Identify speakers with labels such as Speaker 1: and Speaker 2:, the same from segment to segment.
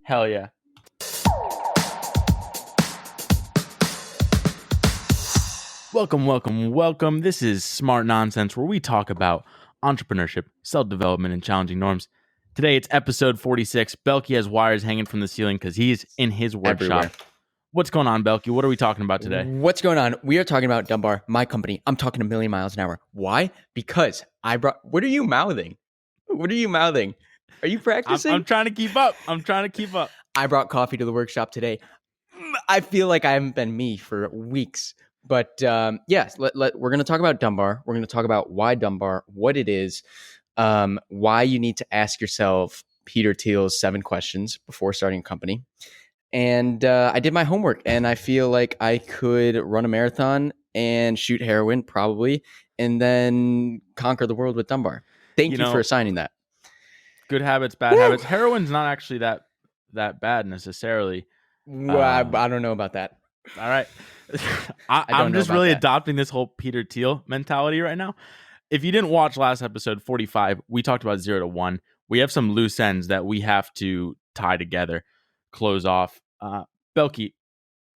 Speaker 1: Hell yeah. Welcome. This is Smart Nonsense, where we talk about entrepreneurship, self-development, and challenging norms. Today, it's episode 46. Belky has wires hanging from the ceiling because he's in his workshop.
Speaker 2: Everywhere.
Speaker 1: What's going on, Belky? What are we talking about today?
Speaker 2: What's going on? We are talking about Dunbar, my company. I'm talking a million miles an hour. Why? Because I brought... What are you mouthing? Are you practicing?
Speaker 1: I'm trying to keep up.
Speaker 2: I brought coffee to the workshop today. I feel like I haven't been me for weeks. But yes, we're going to talk about Dunbar. We're going to talk about why Dunbar, what it is, why you need to ask yourself Peter Thiel's 7 questions before starting a company. And I did my homework, and I feel like I could run a marathon and shoot heroin, probably, and then conquer the world with Dunbar. Thank you for assigning that.
Speaker 1: Good habits, bad habits. Heroin's not actually that bad necessarily.
Speaker 2: Well, I don't know about that.
Speaker 1: All right. I'm just really adopting this whole Peter Thiel mentality right now. If you didn't watch last episode 45, we talked about 0 to 1. We have some loose ends that we have to tie together, close off. Belky,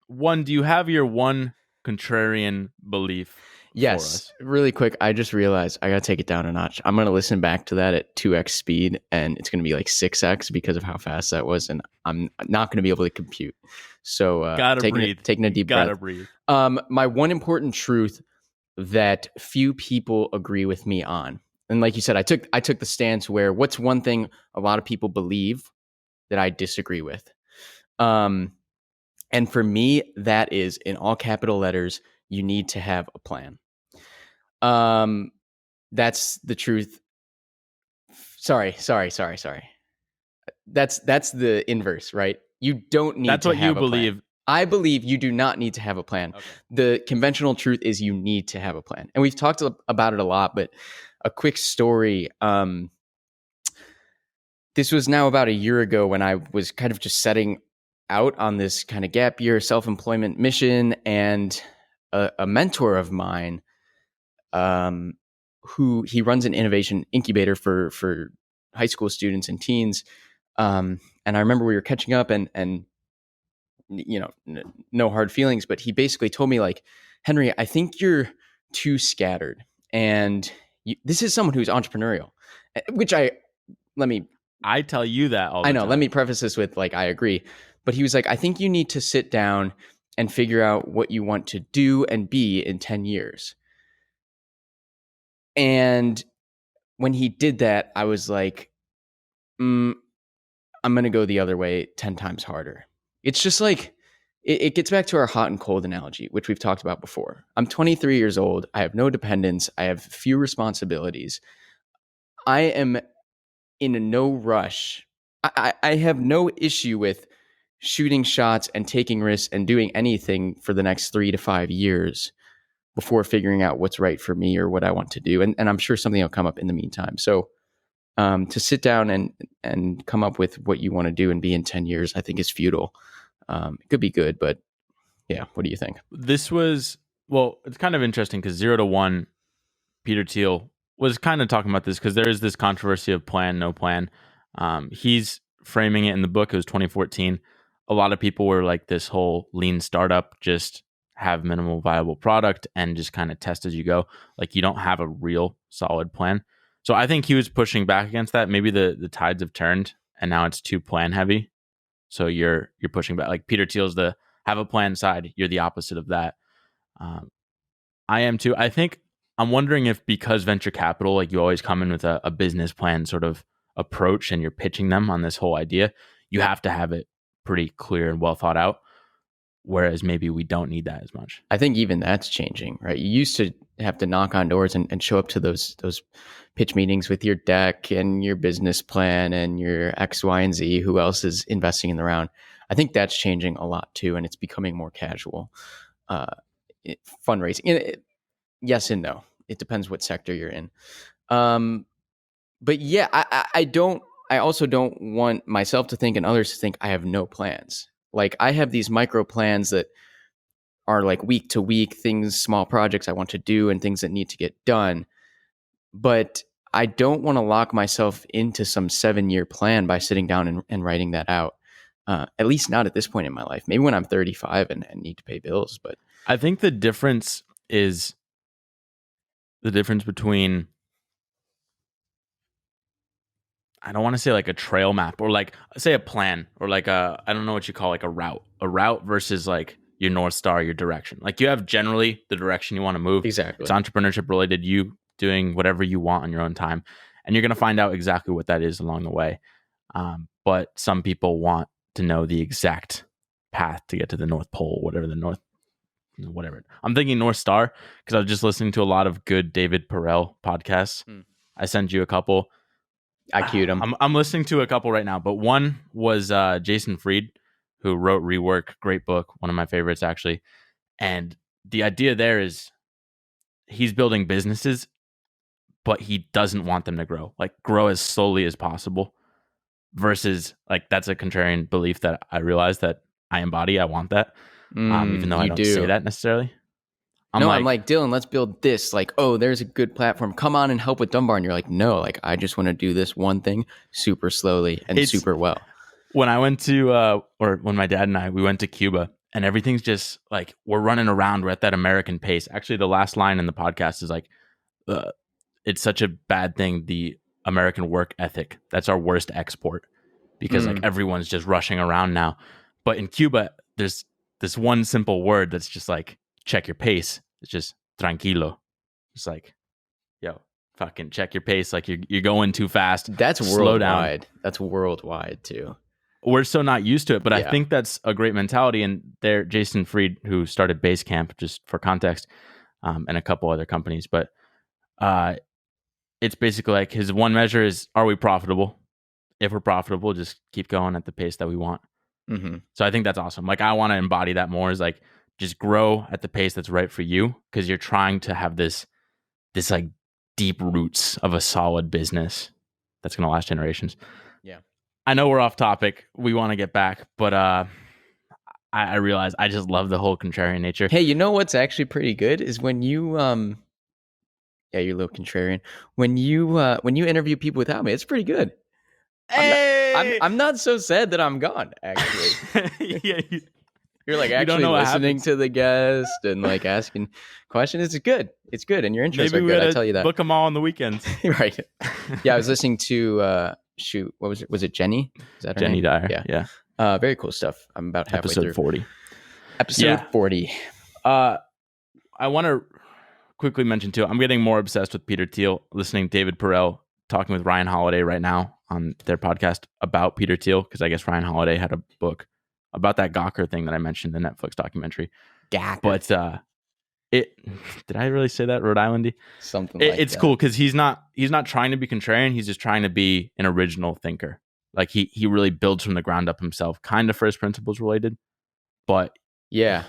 Speaker 1: do you have your one contrarian belief?
Speaker 2: Yes, really quick. I just realized I got to take it down a notch. I'm going to listen back to that at 2x speed, and it's going to be like 6x because of how fast that was, and I'm not going to be able to compute. So taking a deep breath.
Speaker 1: Breathe.
Speaker 2: My one important truth that few people agree with me on, and like you said, I took the stance where what's one thing a lot of people believe that I disagree with. And for me, that is in all capital letters, you need to have a plan. That's the truth. Sorry. That's the inverse, right? You don't need to have a plan. That's what you believe. I believe you do not need to have a plan. Okay. The conventional truth is you need to have a plan. And we've talked about it a lot, but a quick story. This was now about a year ago when I was kind of just setting out on this kind of gap year self-employment mission, and a mentor of mine, who he runs an innovation incubator for high school students and teens. And I remember we were catching up, and no hard feelings, but he basically told me, like, Henry, I think you're too scattered. And this is someone who's entrepreneurial, which I tell you that all the time. Let me preface this with, like, I agree. But he was like, I think you need to sit down and figure out what you want to do and be in 10 years. And when he did that, I was like, I'm going to go the other way 10 times harder. It's just like, it gets back to our hot and cold analogy, which we've talked about before. I'm 23 years old. I have no dependents. I have few responsibilities. I am in no rush. I have no issue with shooting shots and taking risks and doing anything for the next 3 to 5 years before figuring out what's right for me or what I want to do. And I'm sure something will come up in the meantime. So to sit down and come up with what you want to do and be in 10 years, I think is futile. It could be good, but yeah, what do you think?
Speaker 1: It's kind of interesting because 0 to 1, Peter Thiel was kind of talking about this because there is this controversy of plan, no plan. He's framing it in the book. It was 2014. A lot of people were like, this whole lean startup, just have minimal viable product and just kind of test as you go. Like, you don't have a real solid plan. So I think he was pushing back against that. Maybe the tides have turned and now it's too plan heavy. So you're pushing back. Like, Peter Thiel's the have a plan side. You're the opposite of that. I am too. I think I'm wondering if, because venture capital, like, you always come in with a business plan sort of approach and you're pitching them on this whole idea, you have to have it pretty clear and well thought out, whereas maybe we don't need that as much.
Speaker 2: I think even that's changing, right? You used to have to knock on doors and show up to those pitch meetings with your deck and your business plan and your X, Y, and Z, who else is investing in the round. I think that's changing a lot too, and it's becoming more casual. Fundraising, yes and no. It depends what sector you're in. But yeah, I also don't want myself to think and others to think I have no plans. Like, I have these micro plans that are like week to week things, small projects I want to do and things that need to get done. But I don't want to lock myself into some 7-year plan by sitting down and writing that out. At least not at this point in my life. Maybe when I'm 35 and need to pay bills. But
Speaker 1: I think the difference is the difference between, I don't want to say like a trail map or like say a plan or like I don't know what you call like a route versus like your North Star, your direction. Like you have generally the direction you want to move.
Speaker 2: exactly.
Speaker 1: It's entrepreneurship related, you doing whatever you want on your own time. And you're going to find out exactly what that is along the way. But some people want to know the exact path to get to the North Pole, whatever. I'm thinking North Star because I was just listening to a lot of good David Perel podcasts. I sent you a couple.
Speaker 2: I queued him.
Speaker 1: I'm listening to a couple right now, but one was Jason Fried, who wrote Rework, great book, one of my favorites actually. And the idea there is he's building businesses, but he doesn't want them to grow as slowly as possible. Versus like that's a contrarian belief that I realize that I embody. I want that, even though I don't say that necessarily.
Speaker 2: I'm like, Dylan, let's build this. Like, oh, there's a good platform. Come on and help with Dunbar. And you're like, no, like I just want to do this one thing super slowly and super well.
Speaker 1: When I went to, or when my dad and we went to Cuba, and everything's just like we're running around. We're at that American pace. Actually, the last line in the podcast is like, it's such a bad thing. The American work ethic. That's our worst export because like everyone's just rushing around now. But in Cuba, there's this one simple word that's just like check your pace. It's just tranquilo. It's like, yo, fucking check your pace. Like you're going too fast.
Speaker 2: That's
Speaker 1: Slow
Speaker 2: worldwide.
Speaker 1: down.
Speaker 2: That's worldwide too.
Speaker 1: We're so not used to it, but I think that's a great mentality. And there, Jason Fried, who started Basecamp, just for context, and a couple other companies, but it's basically like his one measure is, are we profitable? If we're profitable, just keep going at the pace that we want. So I think that's awesome. Like I want to embody that more, is like just grow at the pace that's right for you, because you're trying to have this like deep roots of a solid business that's going to last generations.
Speaker 2: Yeah.
Speaker 1: I know we're off topic. We want to get back, but I realize I just love the whole contrarian nature.
Speaker 2: Hey, you know what's actually pretty good is when you yeah, you're a little contrarian. When you interview people without me, it's pretty good.
Speaker 1: Hey!
Speaker 2: I'm not so sad that I'm gone, actually.
Speaker 1: Yeah,
Speaker 2: you're like actually listening to the guest and like asking questions. It's good. It's good. And your intros are good. I tell you that.
Speaker 1: Book them all on the weekends.
Speaker 2: Right. Yeah, I was listening to shoot, what was it? Was it Jenny? Is that her
Speaker 1: Jenny
Speaker 2: name?
Speaker 1: Dyer. Yeah.
Speaker 2: Very cool stuff. I'm about halfway
Speaker 1: Episode
Speaker 2: through.
Speaker 1: 40.
Speaker 2: Episode 40.
Speaker 1: I want to quickly mention too, I'm getting more obsessed with Peter Thiel, listening to David Perel talking with Ryan Holiday right now on their podcast about Peter Thiel, because I guess Ryan Holiday had a book about that Gawker thing that I mentioned, the Netflix documentary.
Speaker 2: Gawker.
Speaker 1: But did I really say that, Rhode Islandy?
Speaker 2: Something like
Speaker 1: it's
Speaker 2: that.
Speaker 1: cool because he's not trying to be contrarian. He's just trying to be an original thinker. Like he really builds from the ground up himself, kind of first principles related, but
Speaker 2: yeah.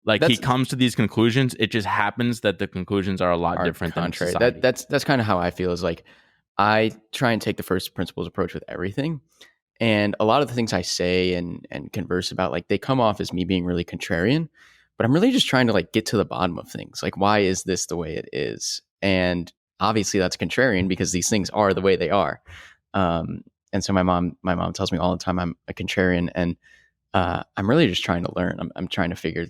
Speaker 1: Like he comes to these conclusions. It just happens that the conclusions are a lot different
Speaker 2: contrary.
Speaker 1: than society.
Speaker 2: That's kind of how I feel. Is like I try and take the first principles approach with everything, and a lot of the things I say and converse about, like they come off as me being really contrarian, but I'm really just trying to like get to the bottom of things. Like, why is this the way it is? And obviously that's contrarian because these things are the way they are. And so my mom tells me all the time I'm a contrarian, and I'm really just trying to learn. I'm trying to figure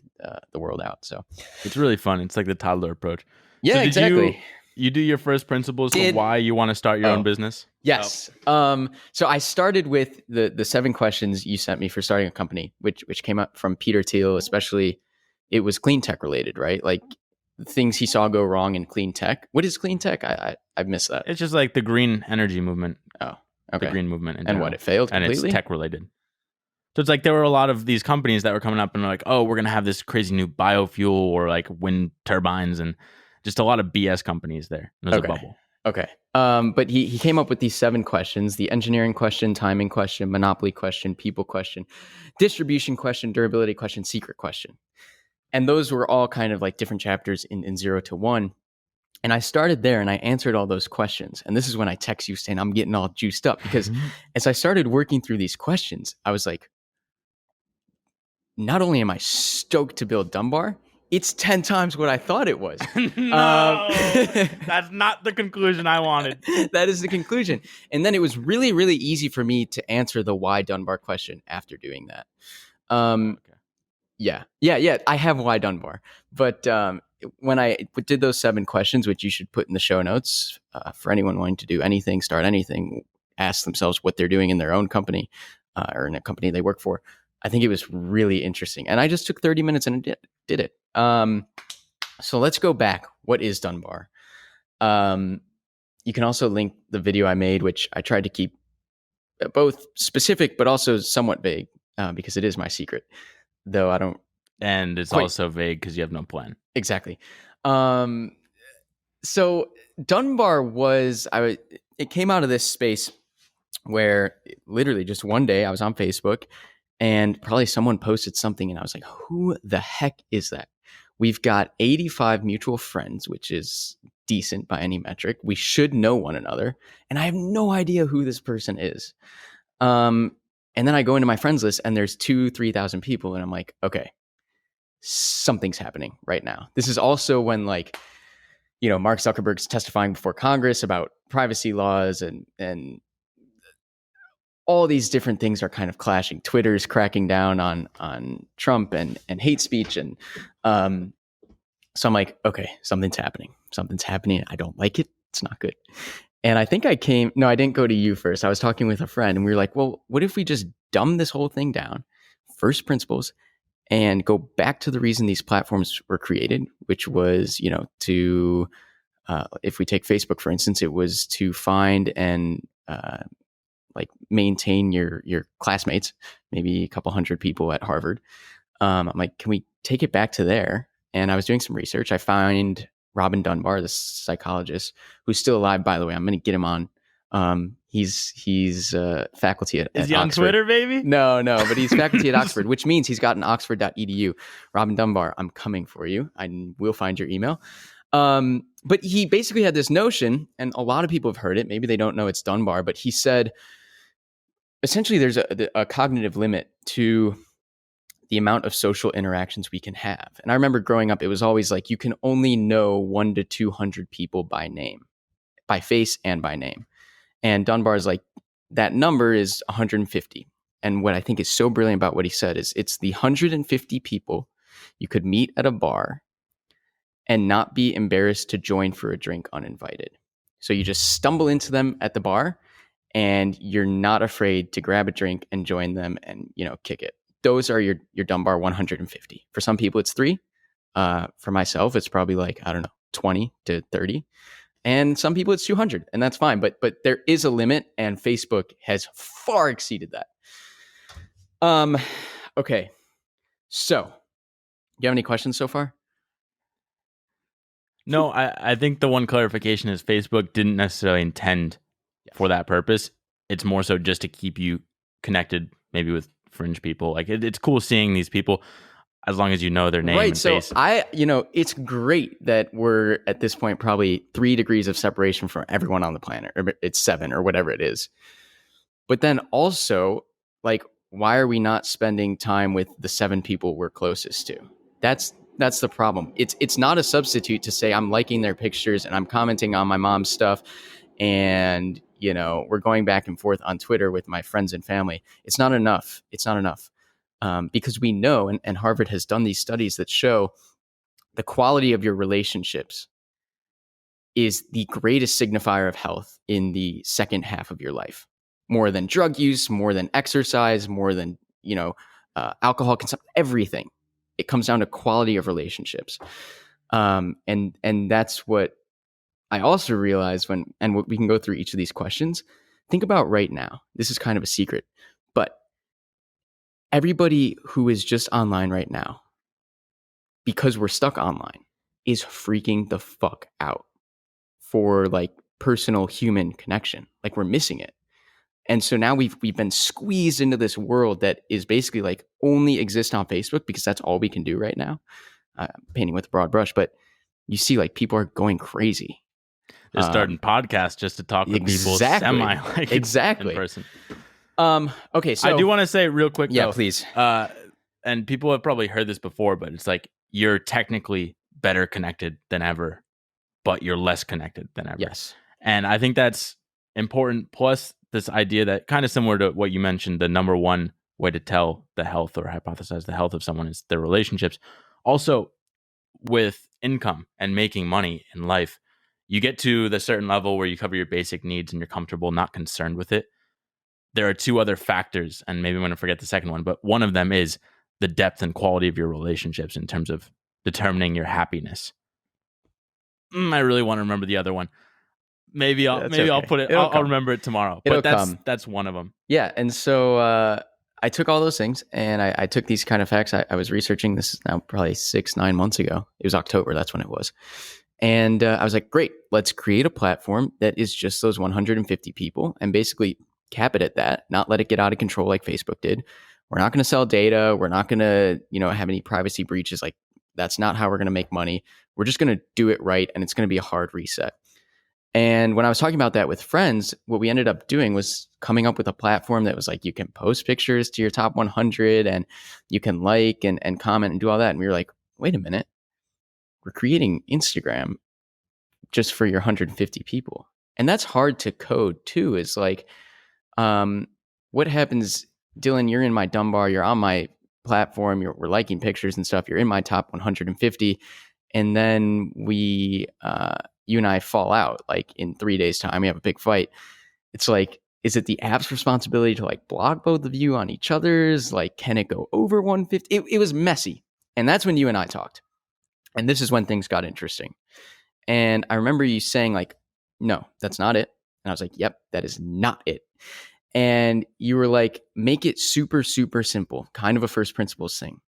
Speaker 2: the world out. So
Speaker 1: it's really fun. It's like the toddler approach.
Speaker 2: Yeah,
Speaker 1: so
Speaker 2: exactly.
Speaker 1: You do your first principles for why you want to start your own business?
Speaker 2: Yes. So I started with the 7 questions you sent me for starting a company, which came up from Peter Thiel, especially it was clean tech related, right? Like things he saw go wrong in clean tech. What is clean tech? I've missed that.
Speaker 1: It's just like the green energy movement.
Speaker 2: Oh, okay.
Speaker 1: The green movement.
Speaker 2: And what, it failed completely?
Speaker 1: And it's tech related. So it's like there were a lot of these companies that were coming up and like, oh, we're going to have this crazy new biofuel or like wind turbines, and just a lot of BS companies there. It was a bubble.
Speaker 2: Okay. But he came up with these 7 questions: the engineering question, timing question, monopoly question, people question, distribution question, durability question, secret question. And those were all kind of like different chapters in 0 to 1. And I started there and I answered all those questions. And this is when I text you saying I'm getting all juiced up, because as I started working through these questions, I was like, not only am I stoked to build Dunbar, it's 10 times what I thought it was.
Speaker 1: No, that's not the conclusion I wanted.
Speaker 2: That is the conclusion. And then it was really, really easy for me to answer the why Dunbar question after doing that.
Speaker 1: Okay.
Speaker 2: Yeah. I have why Dunbar. But when I did those 7 questions, which you should put in the show notes for anyone wanting to do anything, start anything, ask themselves what they're doing in their own company or in a company they work for, I think it was really interesting. And I just took 30 minutes and did it. So let's go back. What is Dunbar? You can also link the video I made, which I tried to keep both specific but also somewhat vague because it is my secret, though I don't.
Speaker 1: And it's also vague because you have no plan.
Speaker 2: Exactly. So Dunbar was, it came out of this space where literally just one day I was on Facebook and probably someone posted something and I was like, who the heck is that? We've got 85 mutual friends, which is decent by any metric. We should know one another. And I have no idea who this person is. And then I go into my friends list and there's 2,000-3,000 people. And I'm like, okay, something's happening right now. This is also when Mark Zuckerberg's testifying before Congress about privacy laws and all these different things are kind of clashing. Twitter's cracking down on Trump and hate speech. And so I'm like, okay, something's happening. I don't like it. It's not good. And I think I didn't go to you first. I was talking with a friend and we were like, well, what if we just dumb this whole thing down, first principles, and go back to the reason these platforms were created, which was, to, if we take Facebook, for instance, it was to find and maintain your classmates, maybe a couple hundred people at Harvard. I'm like, can we take it back to there? And I was doing some research. I found Robin Dunbar, the psychologist, who's still alive, by the way. I'm going to get him on. He's faculty at
Speaker 1: Is he
Speaker 2: Oxford.
Speaker 1: on Twitter, baby?
Speaker 2: No, but he's faculty at Oxford, which means he's gotten oxford.edu. Robin Dunbar, I'm coming for you. I will find your email. But he basically had this notion, and a lot of people have heard it. Maybe they don't know it's Dunbar, but he said, essentially, there's a cognitive limit to the amount of social interactions we can have. And I remember growing up, it was always like you can only know 100 to 200 people by name, by face and by name. And Dunbar's like, that number is 150. And what I think is so brilliant about what he said is it's the 150 people you could meet at a bar and not be embarrassed to join for a drink uninvited. So you just stumble into them at the bar and you're not afraid to grab a drink and join them and, kick it. Those are your Dunbar 150. For some people, it's 3. For myself, it's probably 20 to 30. And some people, it's 200, and that's fine. But there is a limit, and Facebook has far exceeded that. Okay. So, do you have any questions so far?
Speaker 1: No, I think the one clarification is Facebook didn't necessarily intend for that purpose. It's more so just to keep you connected, maybe with fringe people. It's cool seeing these people as long as you know their name and face.
Speaker 2: It's great that we're at this point probably 3 degrees of separation from everyone on the planet, or it's 7 or whatever it is. But then also, why are we not spending time with the 7 people we're closest to? That's the problem. It's not a substitute to say I'm liking their pictures and I'm commenting on my mom's stuff and we're going back and forth on Twitter with my friends and family. It's not enough. Because we know, and Harvard has done these studies that show the quality of your relationships is the greatest signifier of health in the second half of your life. More than drug use, more than exercise, more than, alcohol consumption, everything. It comes down to quality of relationships. And that's what I also realized and we can go through each of these questions. Think about right now. This is kind of a secret, but everybody who is just online right now, because we're stuck online, is freaking the fuck out for personal human connection. We're missing it. And so now we've been squeezed into this world that is basically only exists on Facebook because that's all we can do right now. Painting with a broad brush, but you see people are going crazy.
Speaker 1: They're starting podcasts just to talk with people
Speaker 2: exactly
Speaker 1: in person.
Speaker 2: Okay, so
Speaker 1: I do want to say real quick,
Speaker 2: yeah,
Speaker 1: though,
Speaker 2: please.
Speaker 1: And people have probably heard this before, but it's you're technically better connected than ever, but you're less connected than ever.
Speaker 2: Yes.
Speaker 1: And I think that's important. Plus, this idea that kind of similar to what you mentioned, the number one way to tell the health or hypothesize the health of someone is their relationships. Also, with income and making money in life, you get to the certain level where you cover your basic needs and you're comfortable, not concerned with it. There are two other factors, and maybe I'm going to forget the second one, but one of them is the depth and quality of your relationships in terms of determining your happiness. I really want to remember the other one. Maybe I'll put it. I'll remember it tomorrow. But that's one of them.
Speaker 2: Yeah, and so I took all those things and I took these kind of facts. I was researching this is now probably 6-9 months ago. It was October. That's when it was. And I was like, great, let's create a platform that is just those 150 people and basically cap it at that, not let it get out of control like Facebook did. We're not going to sell data. We're not going to, have any privacy breaches. Like, that's not how we're going to make money. We're just going to do it right. And it's going to be a hard reset. And when I was talking about that with friends, what we ended up doing was coming up with a platform that was like, you can post pictures to your top 100 and you can like and comment and do all that. And we were like, wait a minute, we're creating Instagram just for your 150 people. And that's hard to code too, is like, what happens, Dylan, you're in my Dunbar, you're on my platform, we're liking pictures and stuff, you're in my top 150. And then you and I fall out like in 3 days time, we have a big fight. It's like, is it the app's responsibility to like block both of you on each other's? Like, can it go over 150? It was messy. And that's when you and I talked. And this is when things got interesting. And I remember you saying like, no, that's not it. And I was like, yep, that is not it. And you were like, make it super, super simple, kind of a first principles thing.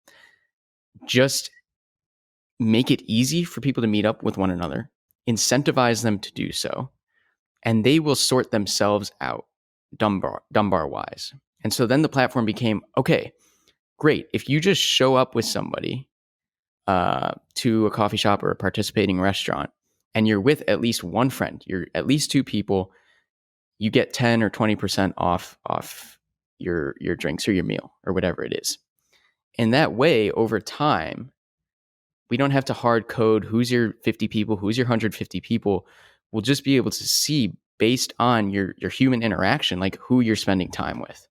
Speaker 2: Just make it easy for people to meet up with one another, incentivize them to do so, and they will sort themselves out Dunbar wise. And so then the platform became, okay, great. If you just show up with somebody to a coffee shop or a participating restaurant, and you're with at least one friend, you're at least two people, you get 10 or 20% off your drinks or your meal or whatever it is. And that way, over time, we don't have to hard code who's your 50 people, who's your 150 people. We'll just be able to see based on your human interaction, like who you're spending time with.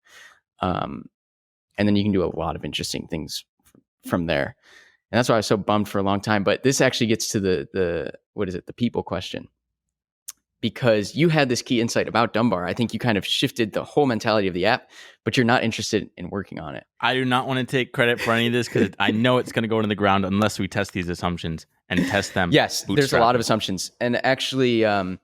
Speaker 2: And then you can do a lot of interesting things from there. And that's why I was so bummed for a long time. But this actually gets to the people question. Because you had this key insight about Dunbar. I think you kind of shifted the whole mentality of the app, but you're not interested in working on it.
Speaker 1: I do not want to take credit for any of this because I know it's going to go into the ground unless we test these assumptions and test them.
Speaker 2: Yes, there's a lot of assumptions. And actually, a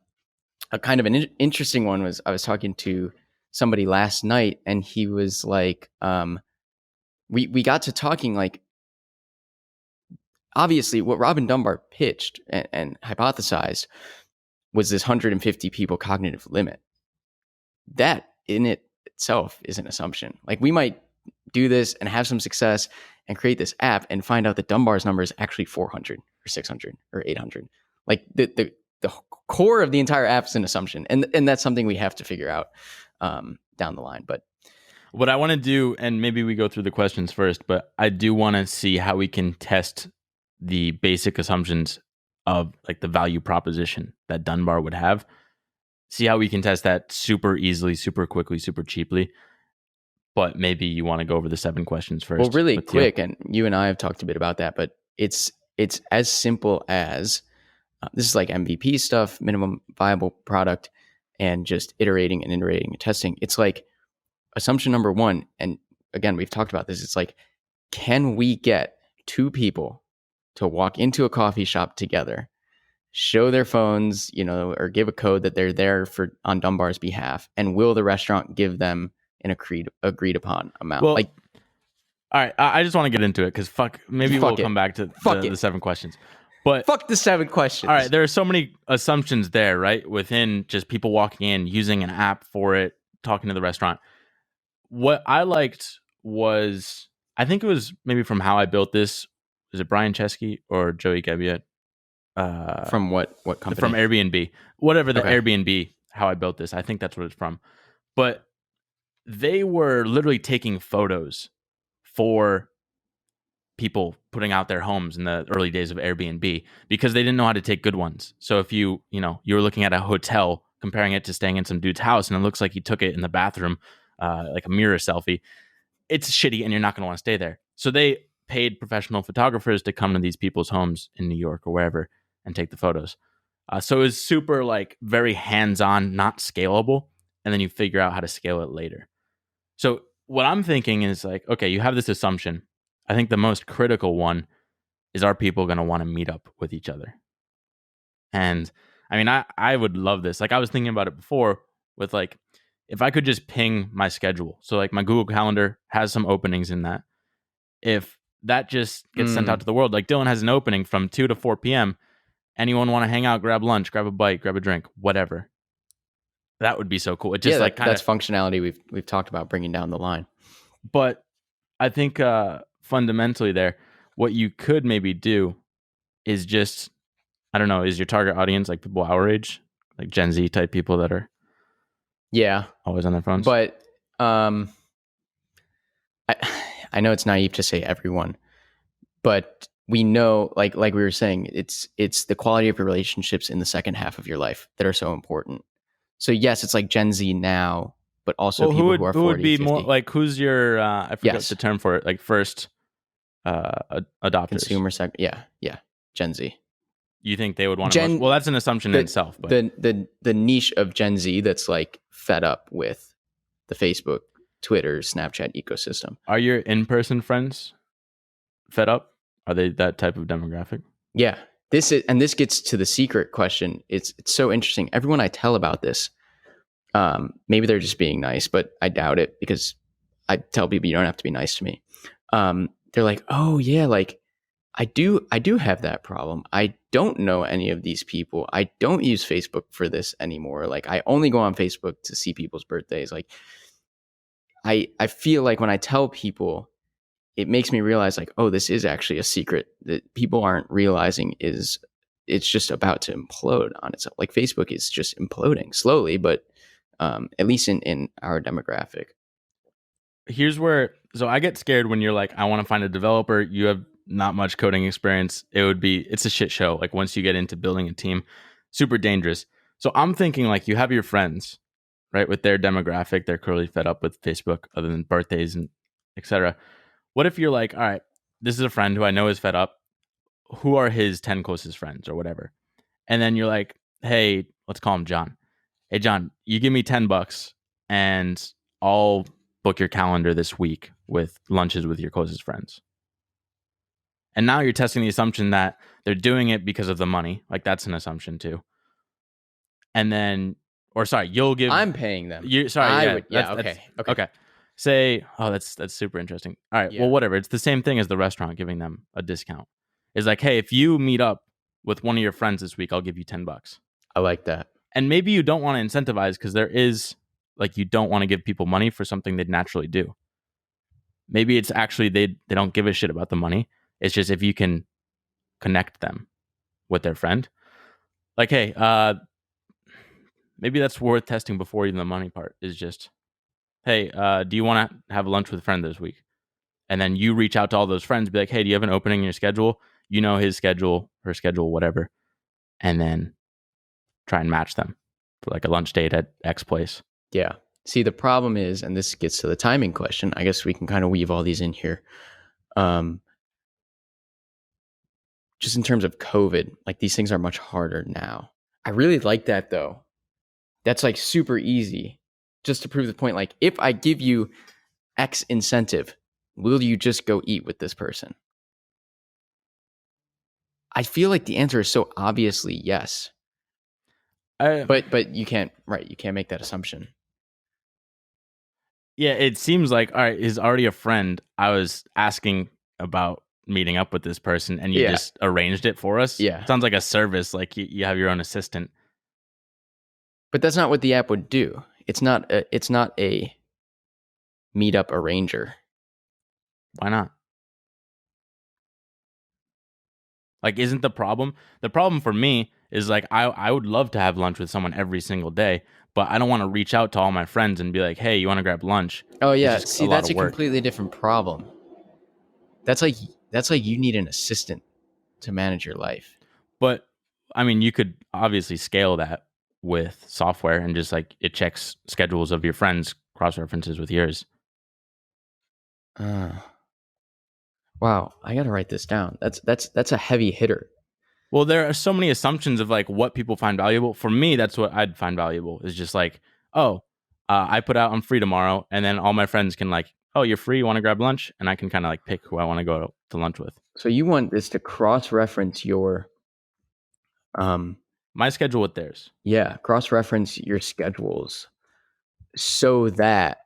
Speaker 2: kind of an interesting one was I was talking to somebody last night and he was like, we got to talking like, obviously what Robin Dunbar pitched and hypothesized was this 150 people cognitive limit. That in it itself is an assumption. Like, we might do this and have some success and create this app and find out that Dunbar's number is actually 400 or 600 or 800. Like the core of the entire app is an assumption. And that's something we have to figure out down the line. But
Speaker 1: what I want to do, and maybe we go through the questions first, but I do want to see how we can test the basic assumptions of like the value proposition that Dunbar would have. See how we can test that super easily, super quickly, super cheaply. But maybe you want to go over the 7 questions first.
Speaker 2: Well, really quick, and you and I have talked a bit about that, but it's as simple as this is like MVP stuff, minimum viable product, and just iterating and testing. It's like assumption number 1, and again, we've talked about this. It's like, can we get 2 people to walk into a coffee shop together, show their phones, or give a code that they're there for on Dunbar's behalf, and will the restaurant give them an agreed upon amount?
Speaker 1: Well, all right, I just want to get into it because we'll come back to the 7 questions. But
Speaker 2: fuck the 7 questions.
Speaker 1: All right, there are so many assumptions there, right? Within just people walking in, using an app for it, talking to the restaurant. What I liked was, I think it was maybe from How I Built This. Is it Brian Chesky or Joey Gebiet?
Speaker 2: From what company?
Speaker 1: From Airbnb. Whatever the Airbnb, How I Built This. I think that's what it's from. But they were literally taking photos for people putting out their homes in the early days of Airbnb because they didn't know how to take good ones. So if you were looking at a hotel, comparing it to staying in some dude's house, and it looks like he took it in the bathroom, like a mirror selfie, it's shitty and you're not going to want to stay there. So they paid professional photographers to come to these people's homes in New York or wherever and take the photos. So it was super like very hands-on, not scalable. And then you figure out how to scale it later. So what I'm thinking is like, okay, you have this assumption. I think the most critical one is, are people going to want to meet up with each other? And I mean, I would love this. Like I was thinking about it before with like, if I could just ping my schedule. So like my Google Calendar has some openings in that. If that just gets sent out to the world, like Dylan has an opening from 2 to 4 p.m. Anyone want to hang out, grab lunch, grab a bite, grab a drink, whatever. That would be so cool. It just
Speaker 2: that's functionality we've talked about bringing down the line.
Speaker 1: But I think fundamentally there, what you could maybe do is just, I don't know, is your target audience like people our age, like Gen Z type people that are always on their phones?
Speaker 2: But I know it's naive to say everyone, but we know, like we were saying, it's the quality of your relationships in the second half of your life that are so important. So yes, it's like Gen Z now, but also people who are 40,
Speaker 1: who would be
Speaker 2: 50.
Speaker 1: more like, who's your I forgot the term for it, like first adopters,
Speaker 2: consumer sector. Yeah, Gen Z.
Speaker 1: You think they would want to? Well, that's an assumption in itself. But
Speaker 2: the niche of Gen Z that's like fed up with the Facebook, Twitter, Snapchat ecosystem.
Speaker 1: Are your in-person friends fed up? Are they that type of demographic?
Speaker 2: Yeah. This gets to the secret question. It's so interesting. Everyone I tell about this, maybe they're just being nice, but I doubt it because I tell people you don't have to be nice to me. They're like, oh yeah, like I do have that problem. I don't know any of these people. I don't use Facebook for this anymore. Like I only go on Facebook to see people's birthdays. Like I feel like when I tell people, it makes me realize like, oh, this is actually a secret that people aren't realizing is it's just about to implode on itself. Like Facebook is just imploding slowly, but at least in our demographic.
Speaker 1: Here's where, so I get scared when you're like, I want to find a developer. You have not much coding experience. It's a shit show. Like once you get into building a team, super dangerous. So I'm thinking like you have your friends, right? With their demographic, they're clearly fed up with Facebook other than birthdays and etc. What if you're like, all right, this is a friend who I know is fed up. Who are his 10 closest friends or whatever? And then you're like, hey, let's call him John. Hey, John, you give me $10 and I'll book your calendar this week with lunches with your closest friends. And now you're testing the assumption that they're doing it because of the money. Like that's an assumption too. And then, or sorry, you'll give.
Speaker 2: I'm paying them.
Speaker 1: Okay. Say, oh, that's super interesting. All right, well, whatever. It's the same thing as the restaurant giving them a discount. It's like, hey, if you meet up with one of your friends this week, I'll give you $10.
Speaker 2: I like that.
Speaker 1: And maybe you don't want to incentivize because there is like you don't want to give people money for something they'd naturally do. Maybe it's actually they don't give a shit about the money. It's just if you can connect them with their friend, like, hey, maybe that's worth testing before even the money part is just, hey, do you want to have lunch with a friend this week? And then you reach out to all those friends, be like, hey, do you have an opening in your schedule? You know his schedule, her schedule, whatever. And then try and match them for like a lunch date at X place.
Speaker 2: Yeah. See, the problem is, and this gets to the timing question, I guess we can kind of weave all these in here. Just in terms of COVID, like these things are much harder now. I really like that though. That's like super easy. Just to prove the point, like if I give you X incentive, will you just go eat with this person? I feel like the answer is so obviously yes. But you can't make that assumption.
Speaker 1: Yeah, it seems like, all right, is already a friend. I was asking about meeting up with this person and you just arranged it for us.
Speaker 2: Yeah.
Speaker 1: It sounds like a service, like you have your own assistant.
Speaker 2: But that's not what the app would do. It's not a meetup arranger.
Speaker 1: Why not? Like, isn't the problem for me is like, I would love to have lunch with someone every single day, but I don't want to reach out to all my friends and be like, hey, you want to grab lunch?
Speaker 2: Oh yeah. See, that's a completely different problem. That's like that's like you need an assistant to manage your life.
Speaker 1: But I mean, you could obviously scale that with software and just like it checks schedules of your friends, cross references with yours.
Speaker 2: Uh, wow, I got to write this down. That's a heavy hitter.
Speaker 1: Well, there are so many assumptions of like what people find valuable. For me, that's what I'd find valuable is just like, oh, I put out I'm free tomorrow, and then all my friends can like, oh, you're free, you want to grab lunch, and I can kind of like pick who I want to go to lunch with.
Speaker 2: So you want this to cross-reference your,
Speaker 1: my schedule with theirs.
Speaker 2: Yeah, cross-reference your schedules so that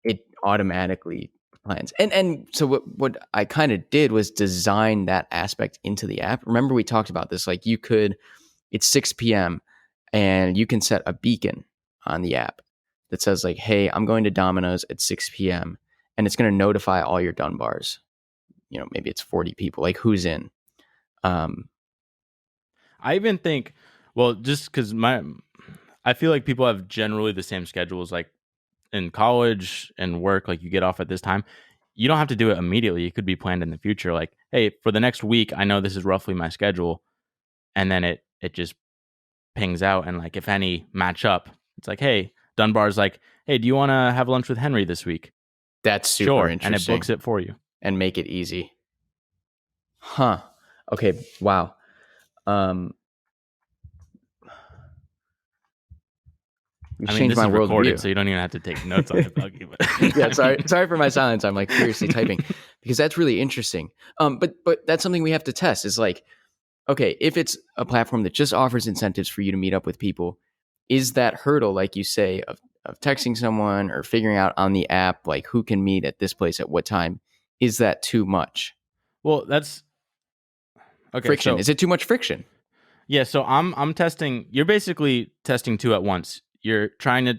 Speaker 2: it automatically plans. And so what I kind of did was design that aspect into the app. Remember we talked about this, like it's 6 p.m. and you can set a beacon on the app that says like, hey, I'm going to Domino's at 6 p.m. and it's going to notify all your Dunbars. Maybe it's 40 people, like who's in.
Speaker 1: I even think, well, just because I feel like people have generally the same schedules, like in college and work, like you get off at this time. You don't have to do it immediately. It could be planned in the future. Like, hey, for the next week, I know this is roughly my schedule. And then it just pings out. And like, if any match up, it's like, hey, Dunbar's like, hey, do you want to have lunch with Henry this week?
Speaker 2: That's super interesting.
Speaker 1: And it books it for you.
Speaker 2: And make it easy. Huh. Okay. Wow.
Speaker 1: I mean, this is recorded, so you don't even have to take notes on it, Buggy. But
Speaker 2: yeah, sorry for my silence. I'm like furiously typing because that's really interesting. But that's something we have to test. Is like, okay, if it's a platform that just offers incentives for you to meet up with people, is that hurdle, like you say, of texting someone or figuring out on the app like who can meet at this place at what time, is that too much?
Speaker 1: Well, that's okay.
Speaker 2: Friction. Is it too much friction?
Speaker 1: Yeah. So I'm testing. You're basically testing two at once. You're trying to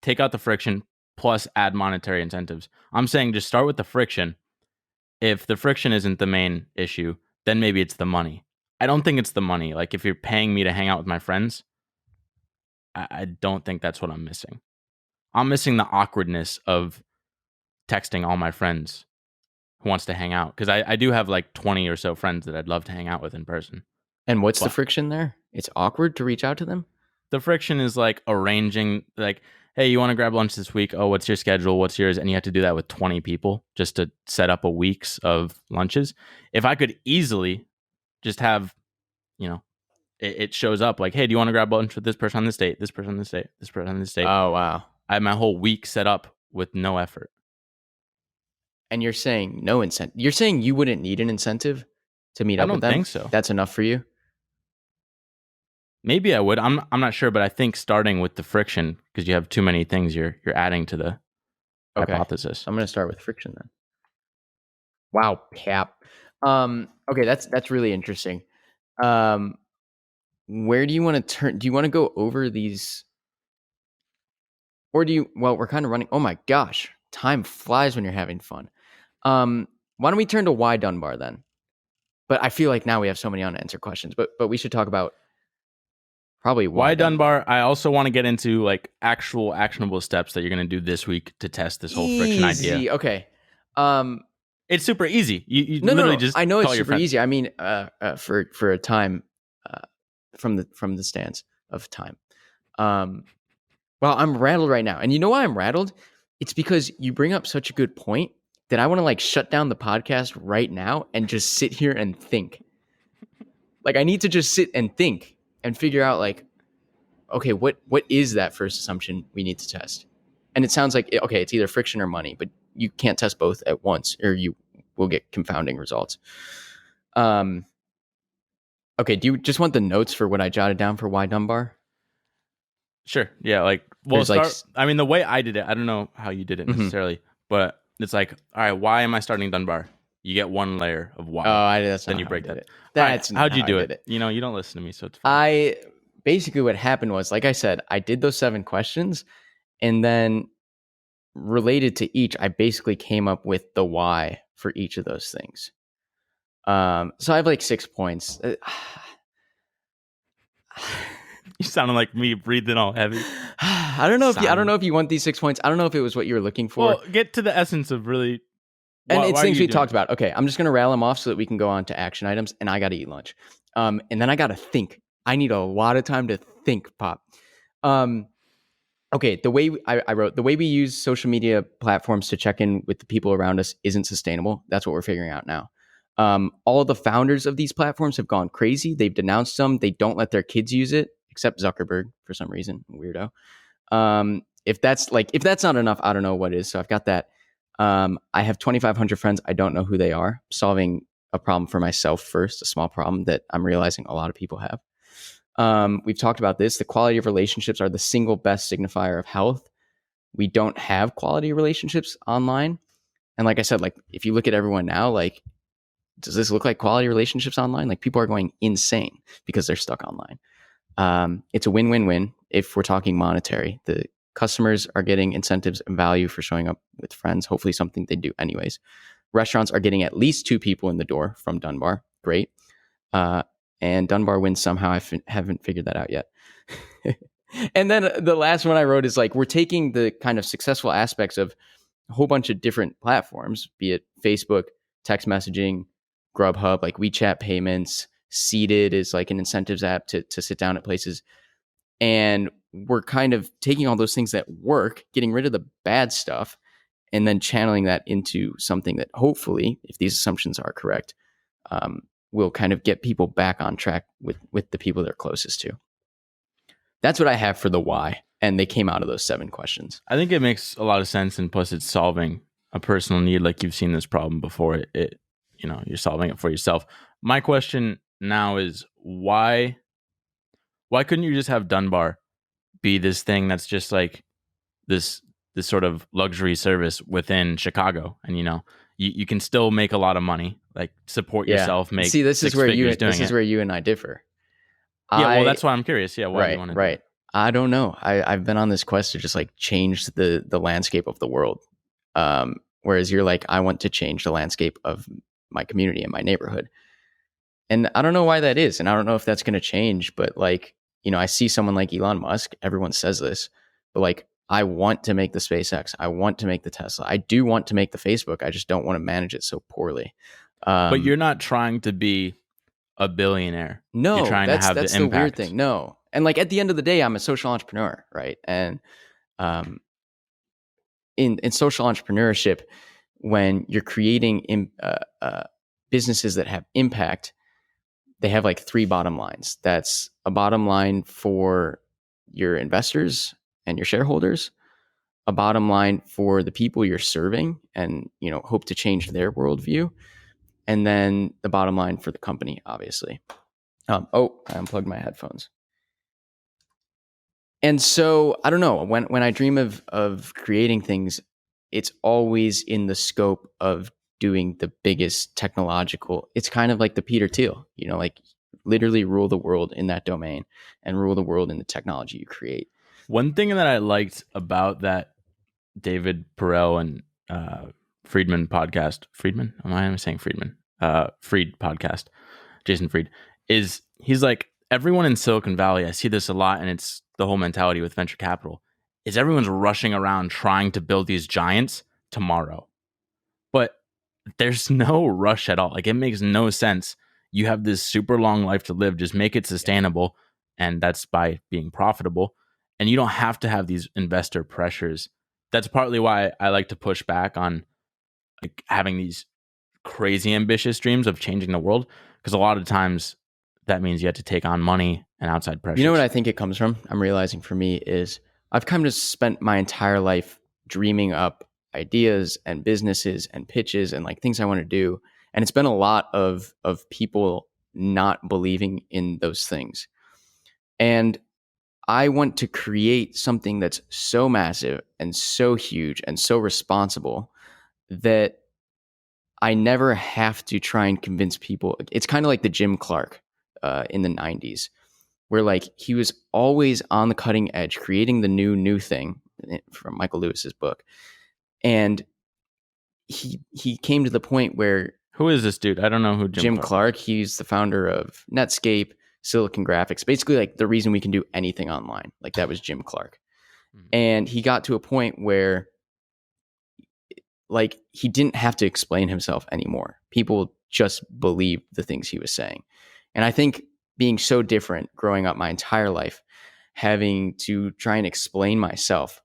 Speaker 1: take out the friction plus add monetary incentives. I'm saying just start with the friction. If the friction isn't the main issue, then maybe it's the money. I don't think it's the money. Like if you're paying me to hang out with my friends, I don't think that's what I'm missing. I'm missing the awkwardness of texting all my friends who wants to hang out. Because I do have like 20 or so friends that I'd love to hang out with in person.
Speaker 2: And what's the friction there? It's awkward to reach out to them?
Speaker 1: The friction is like arranging, like, hey, you want to grab lunch this week? Oh, what's your schedule? What's yours? And you have to do that with 20 people just to set up a week's of lunches. If I could easily just have, it shows up like, hey, do you want to grab lunch with this person on this date, this person on this date, this person on this date?
Speaker 2: Oh, wow.
Speaker 1: I have my whole week set up with no effort.
Speaker 2: And you're saying no incentive. You're saying you wouldn't need an incentive to meet up with them?
Speaker 1: I don't think so.
Speaker 2: That's enough for you?
Speaker 1: Maybe I would. I'm not sure, but I think starting with the friction, because you have too many things you're adding to the hypothesis.
Speaker 2: I'm going to start with friction then. Wow, Pap. Okay, that's really interesting. Where do you want to turn? Do you want to go over these? Or we're kind of running. Oh my gosh, time flies when you're having fun. Why don't we turn to why Dunbar then? But I feel like now we have so many unanswered questions, but we should talk about probably
Speaker 1: why Dunbar. I also want to get into like actual actionable steps that you're going to do this week to test this whole friction idea.
Speaker 2: Okay.
Speaker 1: It's super easy. You literally just
Speaker 2: I know
Speaker 1: call
Speaker 2: it's
Speaker 1: your
Speaker 2: super
Speaker 1: friend.
Speaker 2: easy. I mean, for a time, from the stance of time. Well, I'm rattled right now, and you know why I'm rattled? It's because you bring up such a good point that I want to like shut down the podcast right now and just sit here and think. Like I need to just sit and think and figure out like, okay, what is that first assumption we need to test? And it sounds like, okay, it's either friction or money, but you can't test both at once or you will get confounding results. Okay, do you just want the notes for what I jotted down for why Dunbar?
Speaker 1: Sure. Yeah. Like, well, I mean, the way I did it, I don't know how you did it necessarily, but it's like, all right, why am I starting Dunbar? You get one layer of why. Then you break that.
Speaker 2: That's
Speaker 1: how'd you do it? You don't listen to me, so it's
Speaker 2: fine. Basically what happened was, like I said, I did those 7 questions, and then related to each, I basically came up with the why for each of those things. So I have like 6 points.
Speaker 1: You sounded like me breathing all heavy.
Speaker 2: I don't know if you want these 6 points. I don't know if it was what you were looking for.
Speaker 1: Well, get to the essence of really
Speaker 2: And
Speaker 1: Why
Speaker 2: it's
Speaker 1: are
Speaker 2: things
Speaker 1: you
Speaker 2: we
Speaker 1: doing
Speaker 2: talked
Speaker 1: this?
Speaker 2: about. Okay, I'm just gonna rattle them off so that we can go on to action items. And I got to eat lunch. And then I got to think. I need a lot of time to think, Pop. Okay, I wrote, the way we use social media platforms to check in with the people around us isn't sustainable. That's what we're figuring out now. All of the founders of these platforms have gone crazy. They've denounced them. They don't let their kids use it, except Zuckerberg for some reason, weirdo. If that's not enough, I don't know what is. So I've got that. I have 2,500 friends. I don't know who they are. Solving a problem for myself first, a small problem that I'm realizing a lot of people have. We've talked about this. The quality of relationships are the single best signifier of health. We don't have quality relationships online. And like I said, like if you look at everyone now, like, does this look like quality relationships online? Like people are going insane because they're stuck online. It's a win-win-win if we're talking monetary. The customers are getting incentives and value for showing up with friends, hopefully something they do anyways. Restaurants are getting at least 2 people in the door from Dunbar. Great. And Dunbar wins somehow. I haven't figured that out yet. And then the last one I wrote is like, we're taking the kind of successful aspects of a whole bunch of different platforms, be it Facebook, text messaging, Grubhub, like WeChat payments, Seated is like an incentives app to sit down at places. And we're kind of taking all those things that work, getting rid of the bad stuff, and then channeling that into something that hopefully, if these assumptions are correct, will kind of get people back on track with the people they're closest to. That's what I have for the why. And they came out of those 7 questions.
Speaker 1: I think it makes a lot of sense, and plus it's solving a personal need. Like you've seen this problem before. You're solving it for yourself. My question now is why couldn't you just have Dunbar be this thing that's just like this sort of luxury service within Chicago, and you can still make a lot of money, like support yourself, make
Speaker 2: See, this is where you and I differ.
Speaker 1: Well, that's why I'm curious. Yeah, why do you want to?
Speaker 2: Right. I don't know. I've been on this quest to just like change the landscape of the world. Whereas you're like, I want to change the landscape of my community and my neighborhood. And I don't know why that is. And I don't know if that's going to change, but like, I see someone like Elon Musk, everyone says this, but like, I want to make the SpaceX. I want to make the Tesla. I do want to make the Facebook. I just don't want to manage it so poorly.
Speaker 1: But you're not trying to be a billionaire.
Speaker 2: No,
Speaker 1: you're trying to have
Speaker 2: that's
Speaker 1: the impact.
Speaker 2: weird thing. No. And like at the end of the day, I'm a social entrepreneur, right? And in social entrepreneurship, when you're creating businesses that have impact, they have like 3 bottom lines. That's a bottom line for your investors and your shareholders, a bottom line for the people you're serving and hope to change their worldview, and then the bottom line for the company, obviously. I unplugged my headphones. And so I don't know, when I dream of creating things, it's always in the scope of doing the biggest technological. It's kind of like the Peter Thiel, like literally rule the world in that domain and rule the world in the technology you create.
Speaker 1: One thing that I liked about that David Perel and Friedman podcast, Friedman? Am I saying Friedman? Fried podcast, Jason Fried, is he's like, everyone in Silicon Valley, I see this a lot, and it's the whole mentality with venture capital, is everyone's rushing around trying to build these giants tomorrow. But there's no rush at all. Like, it makes no sense. You have this super long life to live. Just make it sustainable. And that's by being profitable. And you don't have to have these investor pressures. That's partly why I like to push back on like having these crazy ambitious dreams of changing the world. Because a lot of times that means you have to take on money and outside pressures.
Speaker 2: You know what I think it comes from? I'm realizing for me is I've kind of spent my entire life dreaming up ideas and businesses and pitches and like things I want to do. And it's been a lot of people not believing in those things. And I want to create something that's so massive and so huge and so responsible that I never have to try and convince people. It's kind of like the Jim Clark in the 90s, where like he was always on the cutting edge, creating the new thing from Michael Lewis's book. And he came to the point where...
Speaker 1: Who is this dude? I don't know who
Speaker 2: Jim Clark. He's the founder of Netscape, Silicon Graphics, basically like the reason we can do anything online. Like that was Jim Clark. Mm-hmm. And he got to a point where like he didn't have to explain himself anymore. People just believed the things he was saying. And I think being so different growing up my entire life, having to try and explain myself,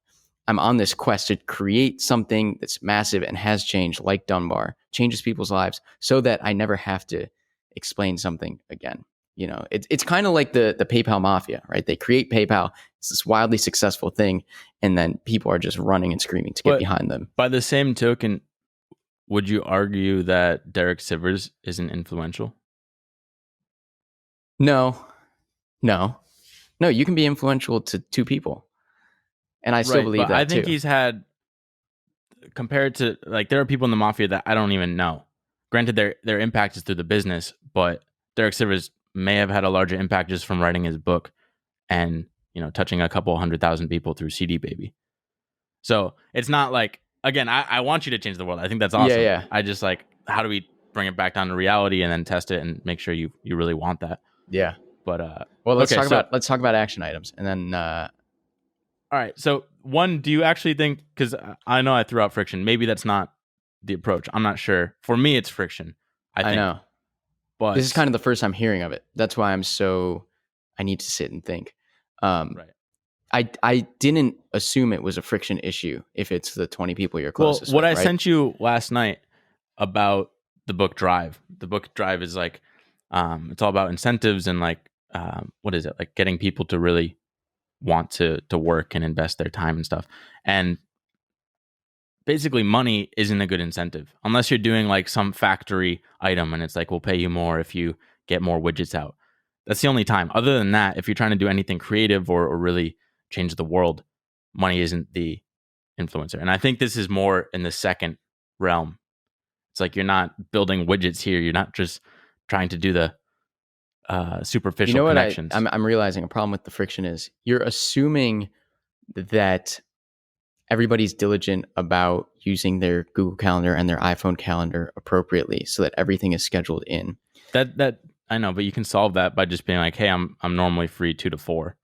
Speaker 2: I'm on this quest to create something that's massive and has changed, like Dunbar, changes people's lives so that I never have to explain something again. You know, it's kind of like the PayPal mafia, right? They create PayPal. It's this wildly successful thing. And then people are just running and screaming to get behind them.
Speaker 1: By the same token, would you argue that Derek Sivers isn't influential?
Speaker 2: No, you can be influential to two people. And I still believe that
Speaker 1: I think
Speaker 2: too.
Speaker 1: he's had, compared to, like, there are people in the mafia that I don't even know. Granted, their impact is through the business, but Derek Sivers may have had a larger impact just from writing his book and, you know, touching a couple 100,000 people through CD Baby. So it's not like, again, I want you to change the world. I think that's awesome.
Speaker 2: Yeah.
Speaker 1: I just like, how do we bring it back down to reality and then test it and make sure you really want that?
Speaker 2: Yeah.
Speaker 1: But
Speaker 2: well, let's talk about action items, and then
Speaker 1: all right. So one, do you actually think, because I know I threw out friction, maybe that's not the approach. I'm not sure. For me, it's friction. I think.
Speaker 2: know. But this is kind of the first time hearing of it. That's why I need to sit and think.
Speaker 1: Right.
Speaker 2: I didn't assume it was a friction issue if it's the 20 people you're closest
Speaker 1: with. What
Speaker 2: I
Speaker 1: sent you last night about the book Drive. The book Drive is like, it's all about incentives and like, what is it? Like getting people to really want to work and invest their time and stuff. And basically money isn't a good incentive unless you're doing like some factory item and it's like, we'll pay you more if you get more widgets out. That's the only time. Other than that, if you're trying to do anything creative or really change the world, money isn't the influencer. And I think this is more in the second realm. It's like, you're not building widgets here. You're not just trying to do the superficial connections.
Speaker 2: I'm realizing a problem with the friction is you're assuming that everybody's diligent about using their Google Calendar and their iPhone calendar appropriately so that everything is scheduled in.
Speaker 1: That I know, but you can solve that by just being like, hey, I'm normally free 2 to 4.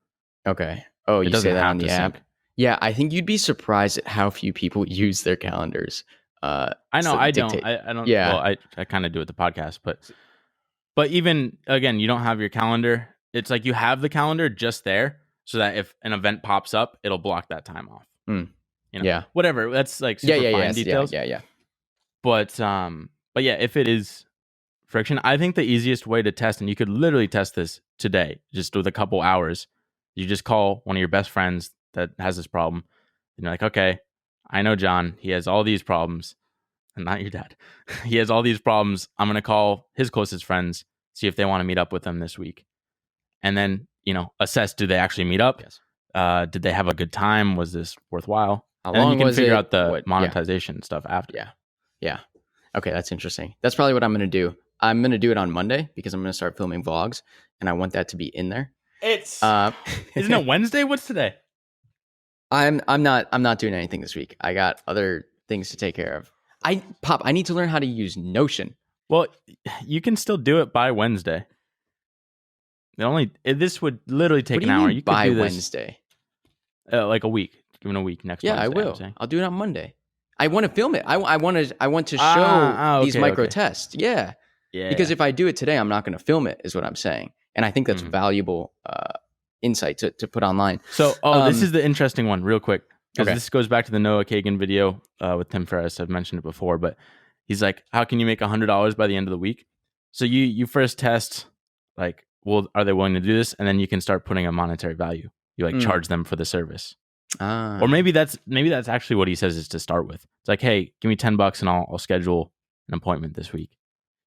Speaker 2: Okay. Oh, you say that on the app? Yeah, I think you'd be surprised at how few people use their calendars.
Speaker 1: I know, I don't. I don't.
Speaker 2: Yeah.
Speaker 1: Well, I kind of do with the podcast, but even again, you don't have your calendar. It's like you have the calendar just there so that if an event pops up, it'll block that time off. You know,
Speaker 2: yeah.
Speaker 1: Whatever. That's like super fine details.
Speaker 2: Yeah.
Speaker 1: But yeah, if it is friction, I think the easiest way to test, and you could literally test this today, just with a couple hours, you just call one of your best friends that has this problem. And you're like, okay, I know John, he has all these problems. And not your dad. He has all these problems. I'm going to call his closest friends, see if they want to meet up with him this week. And then, you know, assess, do they actually meet up?
Speaker 2: Yes.
Speaker 1: Did they have a good time? Was this worthwhile?
Speaker 2: How
Speaker 1: and
Speaker 2: long
Speaker 1: then you can
Speaker 2: was
Speaker 1: figure
Speaker 2: it?
Speaker 1: out the monetization stuff after.
Speaker 2: Yeah. Okay, that's interesting. That's probably what I'm going to do. I'm going to do it on Monday because I'm going to start filming vlogs, and I want that to be in there.
Speaker 1: It's isn't it Wednesday? What's today?
Speaker 2: I'm not doing anything this week. I got other things to take care of. I need to learn how to use Notion.
Speaker 1: Well, you can still do it by Wednesday. This would literally take an hour. You could
Speaker 2: by
Speaker 1: do this,
Speaker 2: Wednesday,
Speaker 1: like a week. Give it a week next.
Speaker 2: Yeah,
Speaker 1: Wednesday,
Speaker 2: I will. I'll do it on Monday. I want to film it. I want to show these micro tests. Yeah. Because if I do it today, I'm not going to film it. Is what I'm saying, and I think that's valuable insight to put online.
Speaker 1: So, this is the interesting one, real quick. Because this goes back to the Noah Kagan video with Tim Ferriss. I've mentioned it before, but he's like, how can you make $100 by the end of the week? So you first test, like, well, are they willing to do this? And then you can start putting a monetary value. You like charge them for the service. Or maybe that's actually what he says is to start with. It's like, hey, give me $10 and I'll schedule an appointment this week.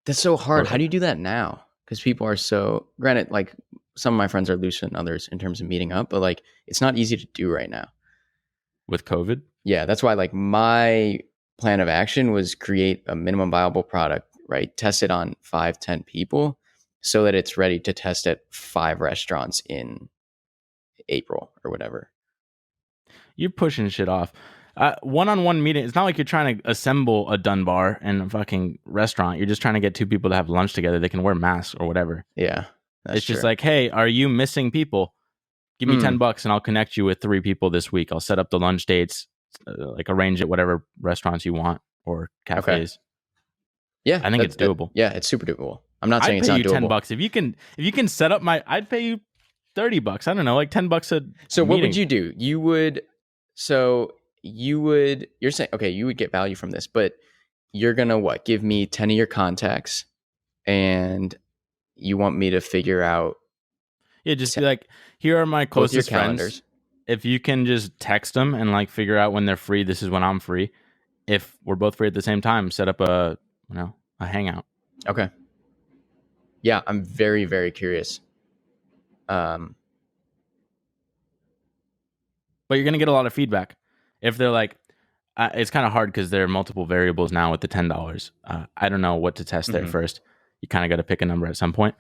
Speaker 2: That's so hard. How do you do that now? Because people are so, granted, like some of my friends are looser than others in terms of meeting up, but like it's not easy to do right now.
Speaker 1: With COVID?
Speaker 2: Yeah, that's why like my plan of action was create a minimum viable product, right? Test it on 5-10 people so that it's ready to test at 5 restaurants in April or whatever.
Speaker 1: You're pushing shit off. One-on-one meeting, it's not like you're trying to assemble a Dunbar in a fucking restaurant. You're just trying to get 2 people to have lunch together. They can wear masks or whatever.
Speaker 2: Yeah,
Speaker 1: it's just like, hey, are you missing people? Give me $10 and I'll connect you with 3 people this week. I'll set up the lunch dates, like arrange it, whatever restaurants you want. or cafes.
Speaker 2: Yeah,
Speaker 1: I think it's doable.
Speaker 2: Yeah, it's super doable. I'm not saying
Speaker 1: I'd
Speaker 2: it's
Speaker 1: pay
Speaker 2: not
Speaker 1: you
Speaker 2: doable.
Speaker 1: $10 if you can set up my. I'd pay you $30. I don't know, like $10 a.
Speaker 2: So what would
Speaker 1: meeting.
Speaker 2: you do? You're saying, okay, you would get value from this, but you're gonna what? Give me 10 of your contacts, and you want me to figure out.
Speaker 1: Yeah, just be like, here are my closest friends.
Speaker 2: Calendars.
Speaker 1: If you can just text them and like figure out when they're free, this is when I'm free. If we're both free at the same time, set up a hangout.
Speaker 2: Okay. Yeah, I'm very, very curious.
Speaker 1: But you're gonna get a lot of feedback. If they're like, it's kind of hard because there are multiple variables now with the $10. I don't know what to test there first. You kind of got to pick a number at some point.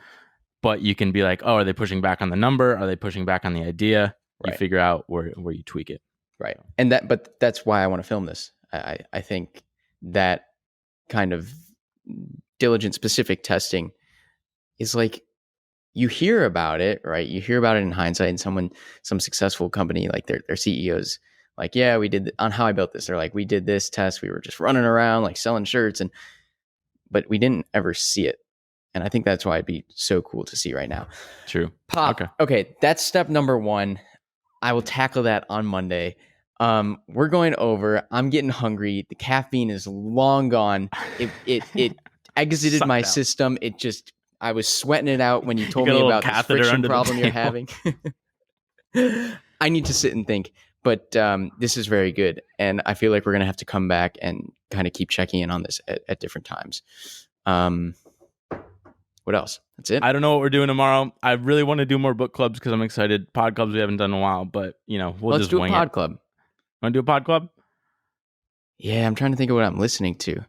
Speaker 1: But you can be like, oh, are they pushing back on the number? Are they pushing back on the idea? You figure out where you tweak it.
Speaker 2: Right. And but that's why I want to film this. I think that kind of diligent specific testing is like, you hear about it, right? You hear about it in hindsight, and some successful company, like their CEOs, like, yeah, we did on How I Built This. They're like, we did this test. We were just running around like selling shirts, but we didn't ever see it. And I think that's why it'd be so cool to see right now.
Speaker 1: True.
Speaker 2: Pop. Okay. That's step number 1. I will tackle that on Monday. We're going over. I'm getting hungry. The caffeine is long gone. It exited my system. I was sweating it out when you told me about this friction problem you're having. I need to sit and think. But this is very good. And I feel like we're going to have to come back and kind of keep checking in on this at different times. What else? That's it?
Speaker 1: I don't know what we're doing tomorrow. I really want to do more book clubs because I'm excited. Pod clubs we haven't done in a while, but let's just wing it.
Speaker 2: Let's do a pod club.
Speaker 1: Want to do a pod club?
Speaker 2: Yeah, I'm trying to think of what I'm listening to.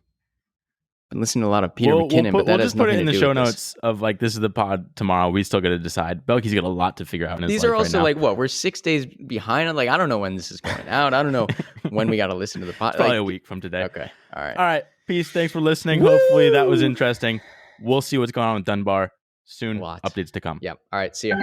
Speaker 2: Been listening to a lot of Peter McKinnon, but that has nothing to do with this. We'll just put it in the show notes
Speaker 1: of like, this is the pod tomorrow. We still got to decide. Belky's got a lot to figure out in his
Speaker 2: These
Speaker 1: life
Speaker 2: are also
Speaker 1: right now.
Speaker 2: like, what? We're 6 days behind. I'm like, I don't know when this is going out. I don't know when we got to listen to the pod.
Speaker 1: Probably a week from today.
Speaker 2: Okay. All
Speaker 1: right. Peace. Thanks for listening. Woo! Hopefully that was interesting. We'll see what's going on with Dunbar soon. Updates to come.
Speaker 2: Yep. All right. See ya.